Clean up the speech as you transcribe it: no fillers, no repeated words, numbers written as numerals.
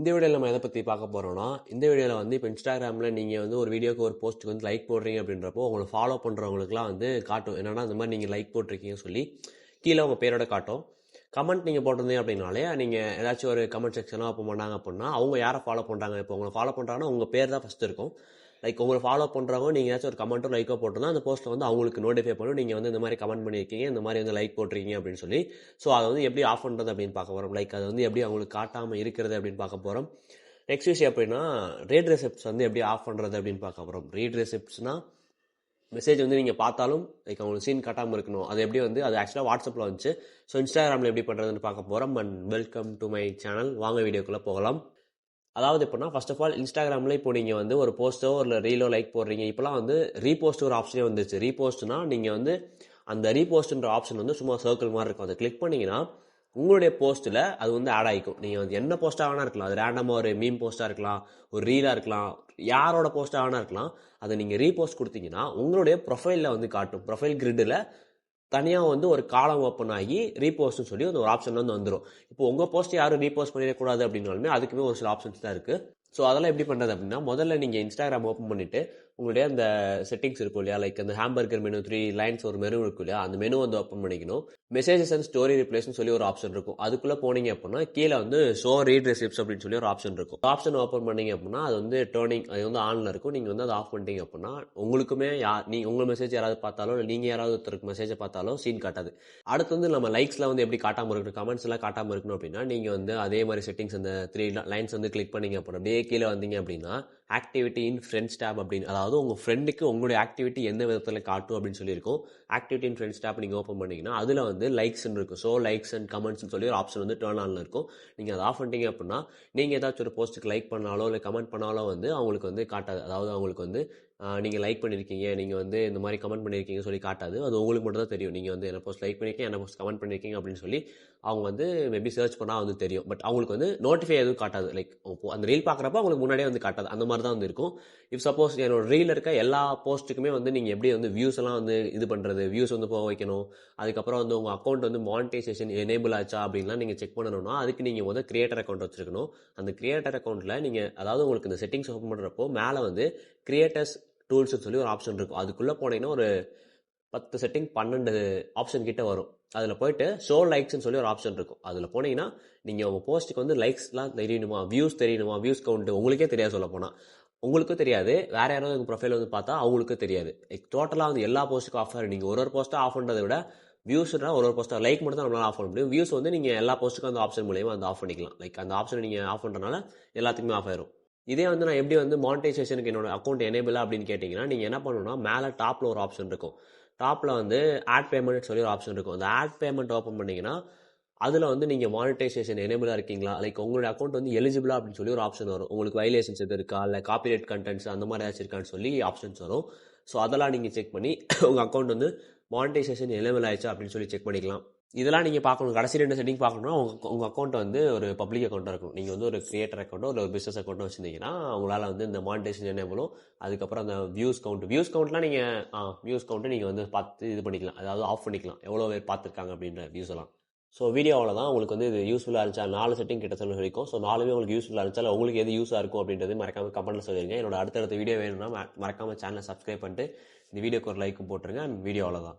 இந்த வீடியோவில் நம்ம எதை பற்றி பார்க்க போகிறோம்னா, இந்த வீடியோவில் வந்து இப்போ இன்ஸ்டாகிராமில் நீங்கள் வந்து ஒரு வீடியோக்கு ஒரு போஸ்ட்டுக்கு வந்து லைக் போடுறீங்க அப்படின்றப்போ உங்களை ஃபாலோ பண்ணுறவங்களுக்குலாம் வந்து காட்டும். என்னென்னா இந்த மாதிரி நீங்கள் லைக் போட்டிருக்கீங்கன்னு சொல்லி கீழே உங்கள் பேரோட காட்டும். கமெண்ட் நீங்கள் போட்டிருந்தீங்க அப்படின்னாலே நீங்கள் ஏதாச்சும் ஒரு கமெண்ட் செக்ஷனாக ஓப்பன் பண்ணாங்க அப்படின்னா அவங்க யாரை ஃபாலோ பண்ணுறாங்க, இப்போ உங்களை ஃபாலோ பண்ணுறாங்கன்னா உங்கள் பேர் தான் ஃபஸ்ட்டு இருக்கும். லைக் உங்களை ஃபாலோ பண்ணுறவங்க நீங்கள் ஏதாச்சும் ஒரு கமெண்ட்டோ லைக்கோ போட்டிருந்தா அந்த போஸ்ட்டில் வந்து அவங்களுக்கு நோட்டிஃபை பண்ணும் நீங்கள் வந்து இந்த மாதிரி கமெண்ட் பண்ணியிருக்கீங்க, இந்த மாதிரி வந்து லைக் போட்டிருக்கீங்க அப்படின்னு சொல்லி. ஸோ அதை வந்து எப்படி ஆஃப் பண்ணுறது அப்படின்னு பார்க்க போகிறோம். லைக் அதை வந்து எப்படி அவங்களுக்கு காட்டாமல் இருக்கிறது அப்படின்னு பார்க்க போகிறோம். நெக்ஸ்ட் விஷயம் அப்படின்னா ரீட் ரெசிப்ட்ஸ் வந்து எப்படி ஆஃப் பண்ணுறது அப்படின்னு பார்க்க போகிறோம். ரீட் ரெசிப்ட்ஸ்னால் மெசேஜ் வந்து நீங்கள் பார்த்தாலும் லைக் அவங்களுக்கு சீன் காட்டாமல் இருக்கணும். அது எப்படி வந்து அது ஆக்சுவலாக வாட்ஸ்அப்பில் வந்துச்சு. ஸோ இன்ஸ்டாகிராமில் எப்படி பண்ணுறதுன்னு பார்க்க போகிறோம். And welcome to my channel. வாங்க வீடியோக்குள்ளே போகலாம். அதாவது எப்படின்னா ஃபர்ஸ்ட் ஆஃப் ஆல் இன்ஸ்டாகிராமில் இப்போ நீங்கள் வந்து ஒரு போஸ்ட்டோ இல்லை ரீலோ லைக் போடுறீங்க. இப்போலாம் வந்து ரீபோஸ்ட் ஒரு ஆப்ஷனே வந்துச்சு. ரீபோஸ்ட்னா நீங்கள் வந்து அந்த ரீபோஸ்ட்ன்ற ஆப்ஷன் வந்து சும்மா சர்க்கிள் மாதிரி இருக்கும். அதை கிளிக் பண்ணிங்கன்னா உங்களுடைய போஸ்ட்டில் அது வந்து ஆட் ஆகிக்கும். நீங்கள் வந்து என்ன போஸ்ட்டாக வேணா இருக்கலாம். அது ரேண்டமாக ஒரு மீம் போஸ்ட்டாக இருக்கலாம், ஒரு ரீலாக இருக்கலாம், யாரோட போஸ்ட்டாக வேணா இருக்கலாம். அதை நீங்கள் ரீபோஸ்ட் கொடுத்தீங்கன்னா உங்களுடைய ப்ரொஃபைலில் வந்து காட்டும். ப்ரொஃபைல் கிரிட்டில் தனியாக வந்து ஒரு காலம் ஓப்பன் ஆகி ரீபோஸ்ட்னு சொல்லி ஒரு ஆப்ஷன் வந்து வந்துடும். இப்போ உங்கள் போஸ்ட் யாரும் ரீபோஸ்ட் பண்ணிடக்கூடாது அப்படின்னாலுமே அதுக்குமே ஒரு சில ஆப்ஷன்ஸ் தான் இருக்குது. ஸோ அதெல்லாம் எப்படி பண்ணுறது அப்படின்னா, முதல்ல நீங்கள் இன்ஸ்டாகிராம் ஓப்பன் பண்ணிவிட்டு உங்களுடைய அந்த செட்டிங்ஸ் இருக்கும் இல்லையா, லைக் அந்த ஹேம்பர்கர் மெனு 3 லைன்ஸ் ஒரு மெனு இருக்கும் இல்லையா, அந்த மெனு வந்து ஓப்பன் பண்ணிக்கணும். மெசேஜஸ் அண்ட் ஸ்டோரி ரிப்ளேஸ்னு சொல்லி ஒரு ஆப்ஷன் இருக்கும். அதுக்குள்ளே போனீங்க அப்படின்னா கீழே வந்து ஷோ ரீட் ரெசிப்ட்ஸ் அப்படின்னு சொல்லி ஒரு ஆப்ஷன் இருக்கும். ஆப்ஷன் ஓப்பன் பண்ணீங்க அப்படின்னா அது வந்து டேர்னிங், அது வந்து ஆனில் இருக்கும். நீங்கள் வந்து அதை ஆஃப் பண்ணிட்டீங்க அப்படின்னா உங்களுக்குமே உங்கள் மெசேஜ் யாராவது பார்த்தாலோ இல்லை நீங்கள் யாராவது ஒருத்தருக்கு மெசேஜை பார்த்தாலோ சீன் காட்டாது. அடுத்து வந்து நம்ம லைக்ஸ்லாம் வந்து எப்படி காட்டாமல் இருக்கணும், கமெண்ட்ஸ் எல்லாம் காட்டாமல் இருக்கணும் அப்படின்னா நீங்கள் வந்து அதே மாதிரி செட்டிங்ஸ் அந்த 3 லைன்ஸ் வந்து கிளிக் பண்ணீங்க அப்படின்னா அப்படியே கீழே வந்தீங்க அப்படின்னா ஆக்டிவிட்டி இன் ஃப்ரெண்ட்ஸ் டேப் அப்படின்னு, அதாவது உங்கள் ஃப்ரெண்டுக்கு உங்களுடைய ஆக்டிவிட்டி எந்த விதத்தில் காட்டும் அப்படின்னு சொல்லியிருக்கோம். ஆக்டிவிட்டி இன் ஃப்ரெண்ட்ஸ் டேப் நீங்கள் ஓப்பன் பண்ணிங்கன்னா அதில் வந்து லைக்ஸ்ன்னு இருக்கும். ஸோ லைக்ஸ் அண்ட் கமெண்ட்ஸ்னு சொல்லி ஒரு ஆப்ஷன் வந்து டர்ன் ஆனில் இருக்கும். நீங்கள் அதை ஆஃப் பண்ணிட்டீங்க அப்படின்னா நீங்கள் ஏதாச்சும் ஒரு போஸ்ட்டுக்கு லைக் பண்ணாலோ இல்லை கமெண்ட் பண்ணாலோ வந்து அவங்களுக்கு வந்து காட்டாது. அதாவது அவங்களுக்கு வந்து நீங்கள் லைக் பண்ணியிருக்கீங்க, நீங்கள் வந்து இந்த மாதிரி கமெண்ட் பண்ணியிருக்கீங்க சொல்லி காட்டாது. அது உங்களுக்கு மட்டும் தான் தெரியும். நீங்கள் வந்து என்ன போஸ்ட் லைக் பண்ணியிருக்கீங்க, என்ன போஸ்ட் கமெண்ட் பண்ணியிருக்கீங்க அப்படின்னு சொல்லி அவங்க வந்து மேபி சர்ச் பண்ணால் வந்து தெரியும். பட் அவங்களுக்கு வந்து நோட்டிஃபை எதுவும் காட்டாது. லைக் அந்த ரீல் பார்க்குறப்ப அவங்களுக்கு முன்னாடியே வந்து காட்டாது. அந்த மாதிரி தான் வந்து இருக்கும். இஃப் சப்போஸ் என்னோட ரீல் இருக்க எல்லா போஸ்ட்டுக்குமே வந்து நீங்கள் எப்படி வந்து வியூஸ் எல்லாம் வந்து இது பண்ணுறது, வியூஸ் வந்து போக வைக்கணும், அதுக்கப்புறம் வந்து உங்கள் அக்கௌண்ட் வந்து மானிட்டைசேஷன் எனேபிள் ஆச்சா அப்படின்லாம் நீங்கள் செக் பண்ணணும்னா அதுக்கு நீங்கள் வந்து கிரியேட்டர் அக்கௌண்ட் வச்சிருக்கணும். அந்த கிரியேட்டர் அக்கௌண்ட்டில் நீங்கள் அதாவது உங்களுக்கு இந்த செட்டிங்ஸ் ஓப்பன் பண்ணுறப்போ மேலே வந்து கிரியேட்டர்ஸ் டூல்ஸ்னு சொல்லி ஒரு ஆப்ஷன் இருக்கும். அதுக்குள்ளே போனீங்கன்னா ஒரு 10 செட்டிங் 12 ஆப்ஷன் கிட்ட வரும். அதில் போயிட்டு ஷோ லைக்ஸ்னு சொல்லி ஒரு ஆப்ஷன் இருக்கும். அதில் போனீங்கன்னா நீங்கள் உங்கள் போஸ்ட்டுக்கு வந்து லைக்ஸ்லாம் தெரியணுமா, வியூஸ் தெரியணுமா, வியூஸ் கவுண்ட் உங்களுக்கே தெரியாது. சொல்ல போனால் உங்களுக்கும் தெரியாது, வேறு யாராவது உங்கள் ப்ரொஃபைல் வந்து பார்த்தா அவங்களுக்கும் தெரியாது. டோட்டலாக வந்து எல்லா போஸ்ட்டுக்கும் ஆஃப் ஆகும். நீங்கள் ஒரு போஸ்ட்டாக ஆஃப் பண்ணுறதை விட வியூஸ்னா ஒரு போஸ்ட்டாக லைக் மட்டும் தான் நம்மளால் ஆஃப் பண்ண முடியும். வியூஸ் வந்து நீங்கள் எல்லா போஸ்ட்டுக்கும் அந்த ஆப்ஷன் மூலியமாக வந்து ஆஃப் பண்ணிக்கலாம். லைக் அந்த ஆப்ஷனை நீங்கள் ஆஃப் பண்ணுறதுனால எல்லாத்துக்குமே ஆஃப் ஆயிரும். இதே வந்து நான் எப்படி வந்து மானிட்டைசேஷனுக்கு என்னோட அக்கௌண்ட் எனேபிளா அப்படின்னு கேட்டிங்கன்னா நீங்கள் என்ன பண்ணணும்னா மேலே டாப்பில் ஒரு ஆப்ஷன் இருக்கும். டாப்பில் வந்து ஆட் பேமெண்ட் சொல்லி ஒரு ஆப்ஷன் இருக்கும். அந்த ஆட் பேமெண்ட் ஓப்பன் பண்ணிங்கன்னா அதில் வந்து நீங்கள் மானிட்டைசேஷன் எனேபிளாக இருக்கீங்களா, லைக் உங்களுடைய அக்கௌண்ட் வந்து எலிஜிபிளா அப்படின்னு சொல்லி ஒரு ஆப்ஷன் வரும். உங்களுக்கு வயலேஷன்ஸ் எது இருக்கா, இல்லை காப்பிரைட் கண்டென்ட்ஸ் அந்த மாதிரி ஏதாச்சும் இருக்கான்னு சொல்லி ஆப்ஷன்ஸ் வரும். ஸோ அதெல்லாம் நீங்கள் செக் பண்ணி உங்கள் அக்கௌண்ட் வந்து மானிட்டைசேஷன் எனேபிள் ஆயிடுச்சா அப்படின்னு சொல்லி செக் பண்ணிக்கலாம். இதெல்லாம் நீங்கள் பார்க்கணும். கடைசி 2 செட்டிங் பார்க்கணும்னா உங்கள் அக்கௌண்ட் வந்து ஒரு பப்ளிக் அக்கௌண்ட்டாக இருக்கணும். நீங்கள் வந்து ஒரு கிரியேட்டர் அக்கௌண்ட்டோ இல்லை ஒரு பிஸ்னஸ் அக்கௌண்ட்டோ வச்சுருந்தீங்கன்னா உங்களால் வந்து இந்த மானிட்டைசேஷன் எனேபிளும் அதுக்கப்புறம் அந்த வியூஸ் கவுண்ட்லாம் நீங்கள் வியூஸ் கவுண்ட்டு நீங்கள் வந்து பார்த்து இது பண்ணிக்கலாம், அதாவது ஆஃப் பண்ணிக்கலாம், எவ்வளோ பேர் பார்த்துருக்காங்க அப்படின்ற வியூஸ் எல்லாம். ஸோ வீடியோ அவ்வளோதான். உங்களுக்கு வந்து இது யூஸ்ஃபுல்லாக இருந்துச்சா, 4 செட்டிங் கிட்ட சொல்ல வரைக்கும். ஸோ 4மே உங்களுக்கு யூஸ்ஃபுல்லாக இருந்துச்சா, இல்லை உங்களுக்கு எது யூஸாக இருக்கும் அப்படின்றது மறக்காமல் கமெண்ட்டில் சொல்லிடுங்க. என்னோட அடுத்தடுத்த வீடியோ வேணும்னா மறக்காமல் சேனலை சப்ஸ்கிரைப் பண்ணிட்டு இந்த வீடியோக்கு ஒரு லைக்கும் போட்டுருங்க. அண்ட் வீடியோ அவ்வளோதான்.